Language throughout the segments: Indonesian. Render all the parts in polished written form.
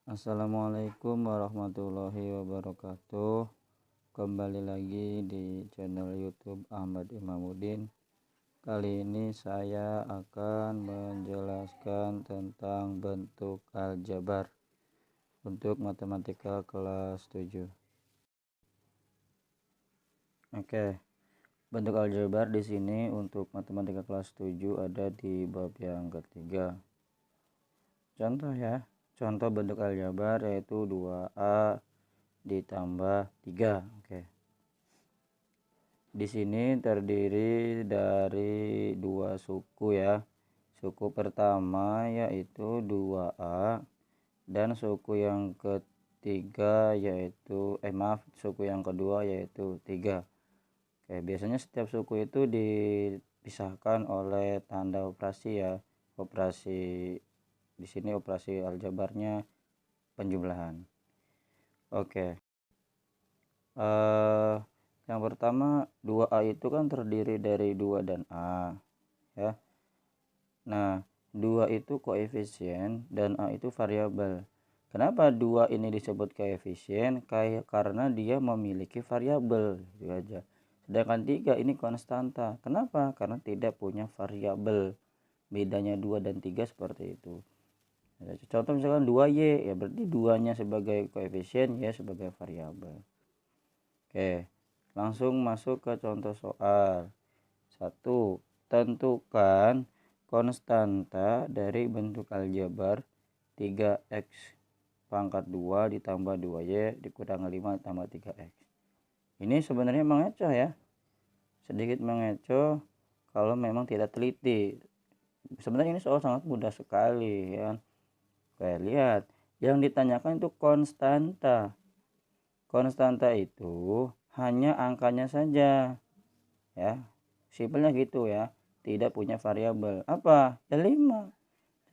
Assalamualaikum warahmatullahi wabarakatuh. Kembali lagi di channel YouTube Ahmad Imamuddin. Kali ini saya akan menjelaskan tentang bentuk aljabar untuk matematika kelas 7. Oke. Bentuk aljabar di sini untuk matematika kelas 7 ada di bab yang ketiga. Contoh ya. Contoh bentuk aljabar yaitu 2A ditambah 3. Oke. Di sini terdiri dari dua suku ya. Suku pertama yaitu 2A dan suku yang ketiga yaitu suku yang kedua yaitu 3. Oke, biasanya setiap suku itu dipisahkan oleh tanda operasi ya. Operasi di sini operasi aljabarnya penjumlahan. Oke. Yang pertama 2A itu kan terdiri dari 2 dan A ya. Nah 2 itu koefisien dan A itu variabel. Kenapa 2 ini disebut koefisien? Karena dia memiliki variabel gitu aja. Sedangkan 3 ini konstanta. Kenapa? Karena tidak punya variabel. Bedanya 2 dan 3 seperti itu. Contoh misalkan 2Y ya berarti 2-nya sebagai koefisien ya sebagai variabel. Oke, langsung masuk ke contoh soal. 1. Tentukan konstanta dari bentuk aljabar 3x pangkat 2 ditambah 2y dikurangi 5 ditambah 3x. Ini sebenarnya mengecoh ya. Sedikit mengecoh kalau memang tidak teliti. Sebenarnya ini soal sangat mudah sekali ya. Oke, lihat. Yang ditanyakan itu konstanta. Konstanta itu hanya angkanya saja ya, simpelnya gitu ya, tidak punya variabel. Apa? Ya 5.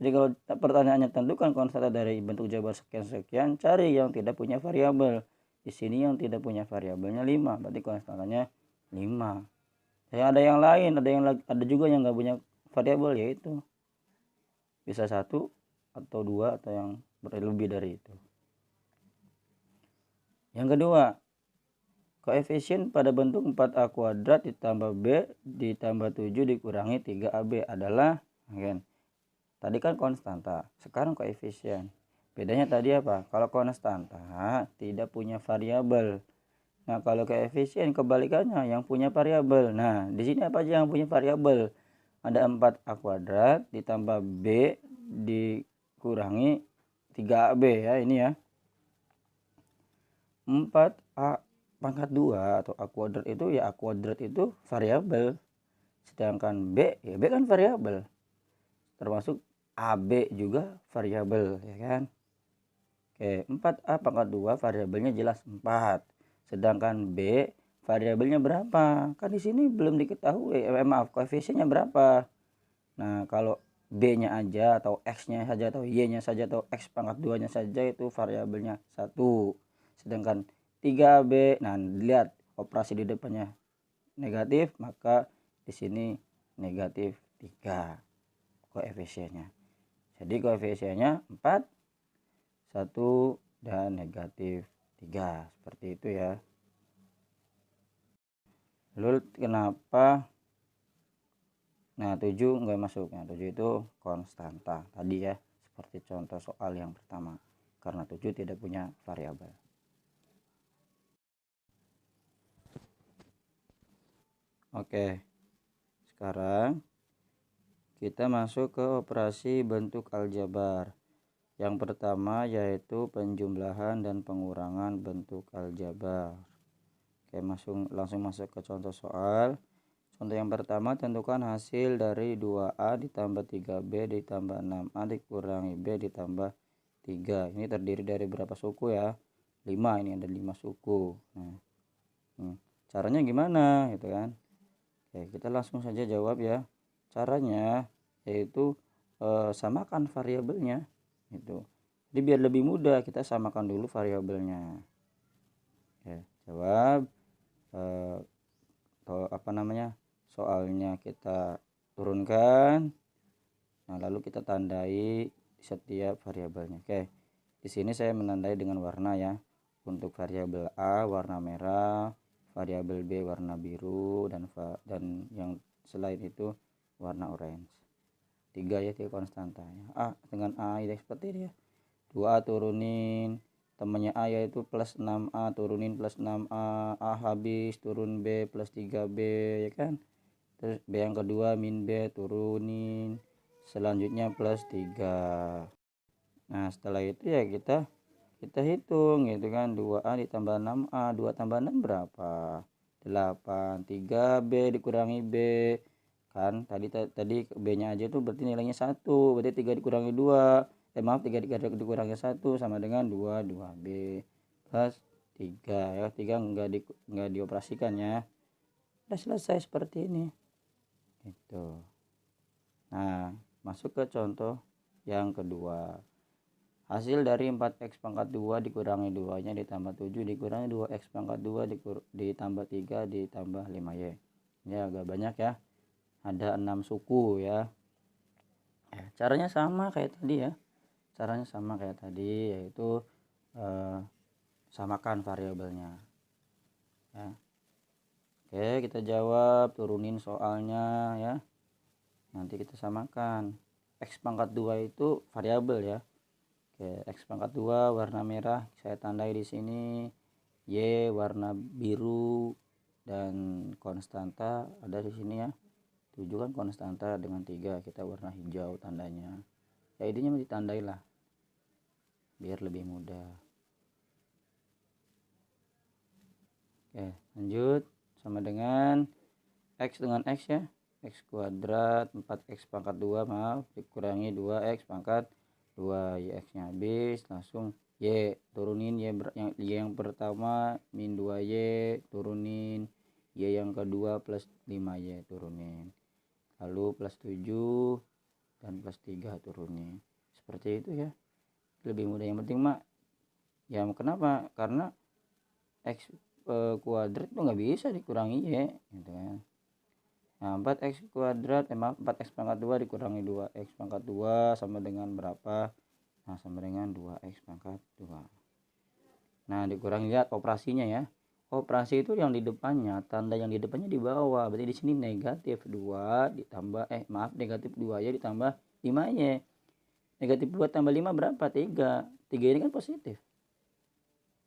Jadi kalau pertanyaannya tentukan konstanta dari bentuk jabar sekian-sekian, cari yang tidak punya variabel. Di sini yang tidak punya variabelnya 5, berarti konstantanya 5. Ya ada yang lain, ada juga yang nggak punya variabel, yaitu bisa 1 atau 2 atau yang lebih dari itu. Yang kedua, koefisien pada bentuk 4A kuadrat ditambah B ditambah 7 dikurangi 3AB adalah kan? Tadi kan konstanta, sekarang koefisien. Bedanya tadi apa? Kalau konstanta tidak punya variabel. Nah, kalau koefisien kebalikannya yang punya variabel. Nah, di sini apa aja yang punya variabel? Ada 4A kuadrat ditambah B dikurangi 3AB ya, ini ya. 4A pangkat 2 atau A kuadrat itu ya, A kuadrat itu variabel. Sedangkan B ya, B kan variabel. Termasuk AB juga variabel ya kan. Oke, 4A pangkat 2 variabelnya jelas 4. Sedangkan B variabelnya berapa? Kan di sini belum diketahui. Koefisiennya berapa? Nah, kalau B-nya aja atau X-nya saja atau Y-nya saja atau X pangkat 2-nya saja itu variabelnya 1. Sedangkan 3B, nah lihat operasi di depannya negatif, maka di sini negatif 3 koefisiennya. Jadi koefisiennya 4, 1 dan negatif 3. Seperti itu ya. Lalu kenapa? Nah 7 enggak masuk. Nah 7 itu konstanta tadi ya. Seperti contoh soal yang pertama. Karena 7 tidak punya variabel. Oke. Sekarang kita masuk ke operasi bentuk aljabar. Yang pertama yaitu penjumlahan dan pengurangan bentuk aljabar. Oke, langsung masuk ke contoh soal. Contoh yang pertama, tentukan hasil dari 2A ditambah 3B ditambah 6A dikurangi B ditambah 3. Ini terdiri dari berapa suku ya? 5, ini ada 5 suku. Nah, caranya gimana gitu kan? Oke, kita langsung saja jawab ya. Caranya yaitu samakan variabelnya gitu. Jadi biar lebih mudah kita samakan dulu variabelnya. Oke, jawab soalnya kita turunkan. Nah, lalu kita tandai setiap variabelnya. Oke. Di sini saya menandai dengan warna ya. Untuk variabel A warna merah, variabel B warna biru, dan yang selain itu warna orange. 3 ya, 3 konstanta ya. A dengan A ya seperti ini ya. 2A turunin temannya A yaitu plus 6A, turunin plus 6A, A habis turun B plus 3B ya kan. Terus B yang kedua min B turunin, selanjutnya plus 3. Nah setelah itu ya kita hitung gitu kan. 2A ditambah 6A, 2 tambah 6 berapa? 8. 3B dikurangi B kan, tadi B nya aja tuh berarti nilainya 1, berarti 3 dikurangi 2, 3 dikurangi 1 sama dengan 2B plus 3 ya. 3 enggak dioperasikan ya. Udah selesai seperti ini gitu. Nah masuk ke contoh yang kedua. Hasil dari 4x pangkat 2 dikurangi 2 nya ditambah 7 dikurangi 2x pangkat 2 ditambah 3 ditambah 5y. Ini agak banyak ya, ada 6 suku ya. Caranya sama kayak tadi ya, yaitu samakan variabelnya ya. Oke, kita jawab, turunin soalnya ya. Nanti kita samakan. X pangkat 2 itu variabel ya. Oke, X pangkat 2 warna merah saya tandai di sini, Y warna biru, dan konstanta ada di sini ya. 7 kan konstanta dengan 3 kita warna hijau tandanya. Ya intinya ditandai lah biar lebih mudah. Oke, lanjut sama dengan X dengan X ya. X kuadrat 4x pangkat 2 maaf dikurangi 2x pangkat 2, X nya habis, langsung Y turunin Y yang pertama min 2Y turunin, Y yang kedua plus 5Y turunin, lalu plus 7 dan plus 3 turunin. Seperti itu ya, lebih mudah. Yang penting mak ya, kenapa? Karena X kuadrat itu nggak bisa dikurangi Y gitu kan. Nah 4x kuadrat 4x pangkat 2 dikurangi 2x pangkat 2 sama dengan berapa? Nah sama dengan 2x pangkat 2. Nah dikurangi, lihat operasinya ya. Operasi itu yang di depannya, tanda yang di depannya di bawah. Berarti di sini negatif 2 ditambah negatif 2y ditambah 5y. Negatif 2 tambah 5 berapa? 3. 3 ini kan positif.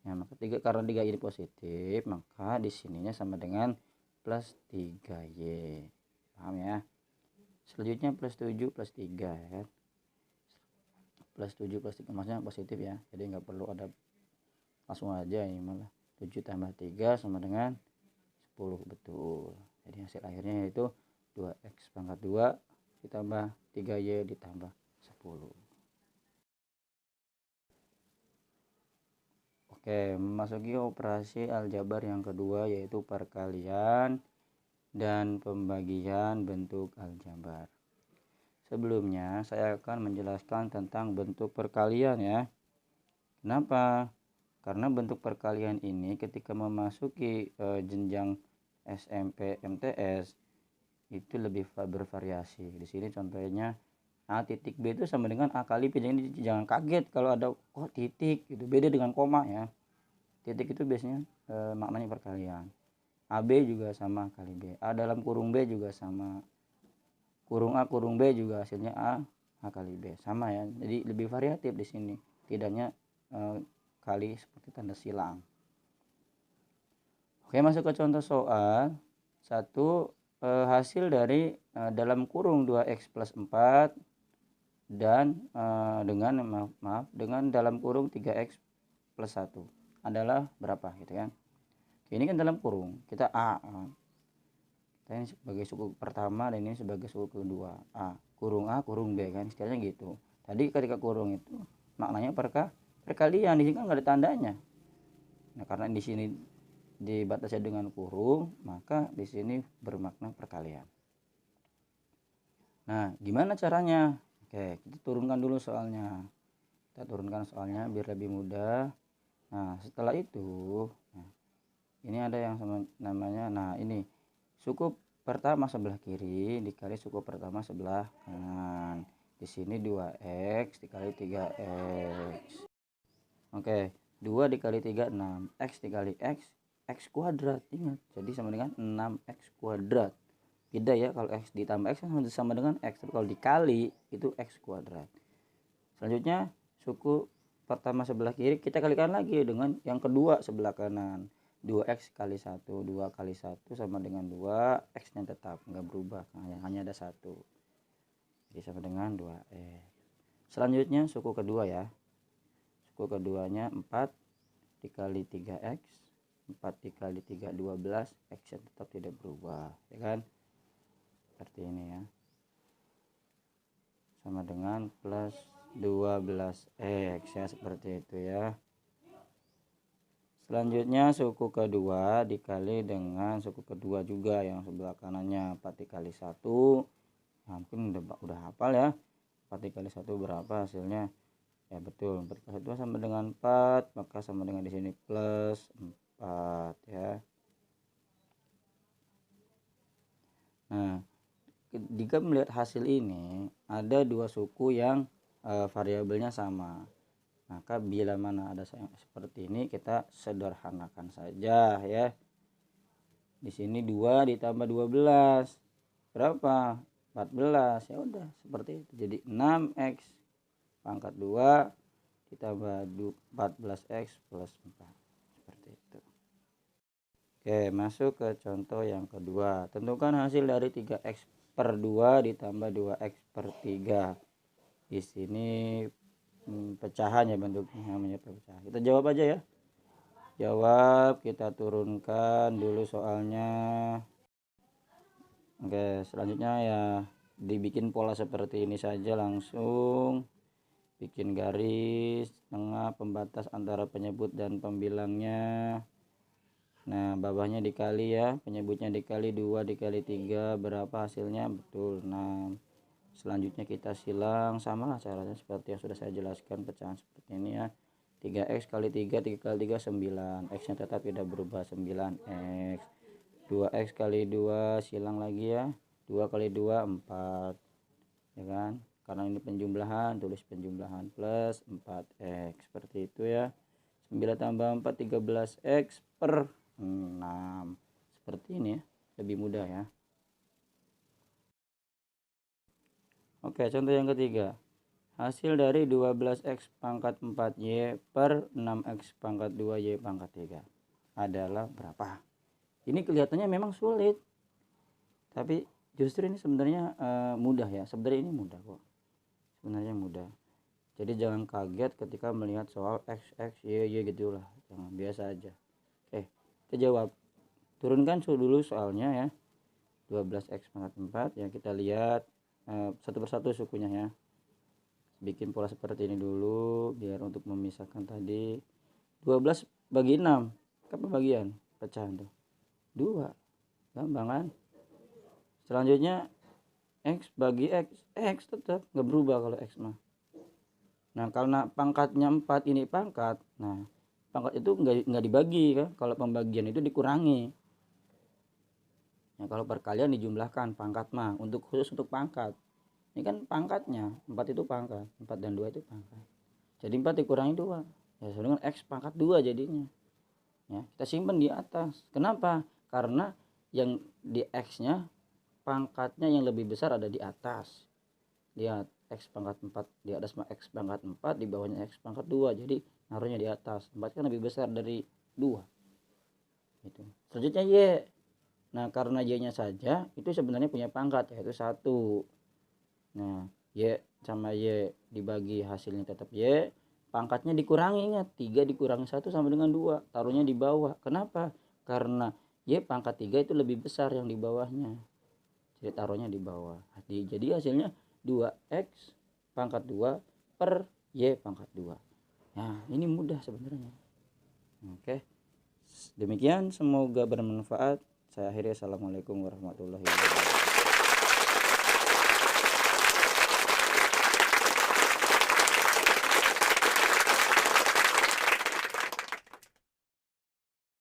Ya, maka 3, karena 3 ini positif, maka di sininya sama dengan plus 3y. Paham ya? Selanjutnya plus 7 plus 3 ya. Plus 7 plus 3 maksudnya positif ya. Jadi nggak perlu ada, langsung aja ini malah. 7 tambah 3 sama dengan 10 betul. Jadi hasil akhirnya yaitu 2x pangkat 2 ditambah 3y ditambah 10. Oke, memasuki operasi aljabar yang kedua yaitu perkalian dan pembagian bentuk aljabar. Sebelumnya saya akan menjelaskan tentang bentuk perkalian ya. Kenapa? Karena bentuk perkalian ini ketika memasuki jenjang SMP MTS itu lebih bervariasi. Di sini contohnya A titik B itu sama dengan A kali B. Jadi jangan kaget kalau ada titik itu beda dengan koma ya. Titik itu biasanya maknanya perkalian. AB juga sama kali B. A dalam kurung B juga sama. Kurung A kurung B juga hasilnya A kali B. Sama ya. Jadi lebih variatif di sini. Tidaknya kali seperti tanda silang. Oke, masuk ke contoh soal. 1. Hasil dari dalam kurung 2x plus 4 dan dengan dalam kurung 3x plus 1 adalah berapa gitu kan. Ini kan dalam kurung, kita A. Kita ini sebagai suku pertama dan ini sebagai suku kedua. A kurung B kan, istilahnya gitu. Tadi ketika kurung itu maknanya perkalian, di sini kan nggak ada tandanya. Nah, karena di sini dibatasi dengan kurung, maka di sini bermakna perkalian. Nah, gimana caranya? Oke, kita turunkan dulu soalnya. Kita turunkan soalnya biar lebih mudah. Nah, setelah itu, ini ada yang sama namanya. Nah, ini suku pertama sebelah kiri dikali suku pertama sebelah kanan. Di sini 2x dikali 3x. Oke, 2 dikali 3 6, X dikali X kuadrat, ingat, jadi sama dengan 6X kuadrat. Beda ya, kalau X ditambah X kan sama dengan X, tapi kalau dikali itu X kuadrat. Selanjutnya suku pertama sebelah kiri kita kalikan lagi dengan yang kedua sebelah kanan. 2X kali 1, 2 kali 1 sama dengan 2, X nya tetap nggak berubah, hanya ada 1, jadi sama dengan 2X. Selanjutnya suku kedua ya, suku keduanya 4 dikali 3X, 4 dikali 3 12, X nya tetap tidak berubah, ya kan, seperti ini ya, sama dengan plus 12X ya, seperti itu ya. Selanjutnya suku kedua dikali dengan suku kedua juga yang sebelah kanannya, 4 dikali 1. Nah, mungkin udah hafal ya. 4 dikali 1 berapa hasilnya? Ya betul, 4 dikali 1 sama dengan 4, maka sama dengan di sini plus 4 ya. Nah, jika melihat hasil ini ada dua suku yang variabelnya sama, maka bila mana ada yang seperti ini kita sederhanakan saja ya. Di sini 2 ditambah 12 berapa? 14. Ya udah seperti itu. Jadi 6X pangkat 2 ditambah 14X plus 4. Seperti itu. Oke, masuk ke contoh yang kedua. Tentukan hasil dari 3X per 2 ditambah 2X per 3. Di sini pecahan ya bentuknya, namanya pecahan. Kita jawab aja ya. Jawab, kita turunkan dulu soalnya. Oke, selanjutnya ya dibikin pola seperti ini saja, langsung bikin garis tengah pembatas antara penyebut dan pembilangnya. Nah, bawahnya dikali ya, penyebutnya dikali 2 dikali 3 berapa hasilnya? Betul 6. Selanjutnya kita silang, samalah caranya seperti yang sudah saya jelaskan, pecahan seperti ini ya. 3X kali 3, 3 kali 3 9, X nya tetap tidak berubah 9X. 2X kali 2 silang lagi ya, 2 kali 2 4 ya kan, karena ini penjumlahan tulis penjumlahan plus 4X, seperti itu ya. 9 tambah 4 13X per 6, seperti ini ya, lebih mudah ya. Oke, contoh yang ketiga. Hasil dari 12X pangkat 4Y per 6X pangkat 2Y pangkat 3 adalah berapa? Ini kelihatannya memang sulit, tapi justru ini sebenarnya mudah ya. Sebenarnya ini mudah kok. Sebenarnya mudah. Jadi jangan kaget ketika melihat soal X, Y, gitulah. Jangan, biasa aja. Oke, kita jawab. Turunkan dulu soalnya ya. 12X pangkat 4 ya, kita lihat satu persatu sukunya ya. Bikin pola seperti ini dulu biar untuk memisahkan tadi. 12 bagi 6 apa bagian pecahan tuh? 2, gampang kan? Selanjutnya X bagi X tetap nggak berubah kalau X mah. Nah, karena pangkatnya 4 ini pangkat, nah pangkat itu nggak dibagi kan, kalau pembagian itu dikurangi. Nah, kalau perkalian dijumlahkan pangkat mah, untuk khusus untuk pangkat. Ini kan pangkatnya, 4 itu pangkat, 4 dan 2 itu pangkat. Jadi 4 dikurangi 2, ya sama dengan X pangkat 2 jadinya. Ya, kita simpan di atas. Kenapa? Karena yang di X-nya pangkatnya yang lebih besar ada di atas. Lihat, X pangkat 4 di atas X pangkat 4, di bawahnya X pangkat 2. Jadi naruhnya di atas. 4 kan lebih besar dari 2. Gitu. Selanjutnya Y. Nah, karena Y-nya saja itu sebenarnya punya pangkat, yaitu 1. Nah, Y sama Y dibagi hasilnya tetap Y. Pangkatnya dikurangi, ingat 3 dikurangi 1 sama dengan 2. Taruhnya di bawah. Kenapa? Karena Y pangkat 3 itu lebih besar yang di bawahnya. Jadi taruhnya di bawah. Jadi hasilnya 2X pangkat 2 per Y pangkat 2. Nah, ini mudah sebenarnya. Oke. Demikian, semoga bermanfaat. Saya akhiri. Assalamualaikum warahmatullahi wabarakatuh.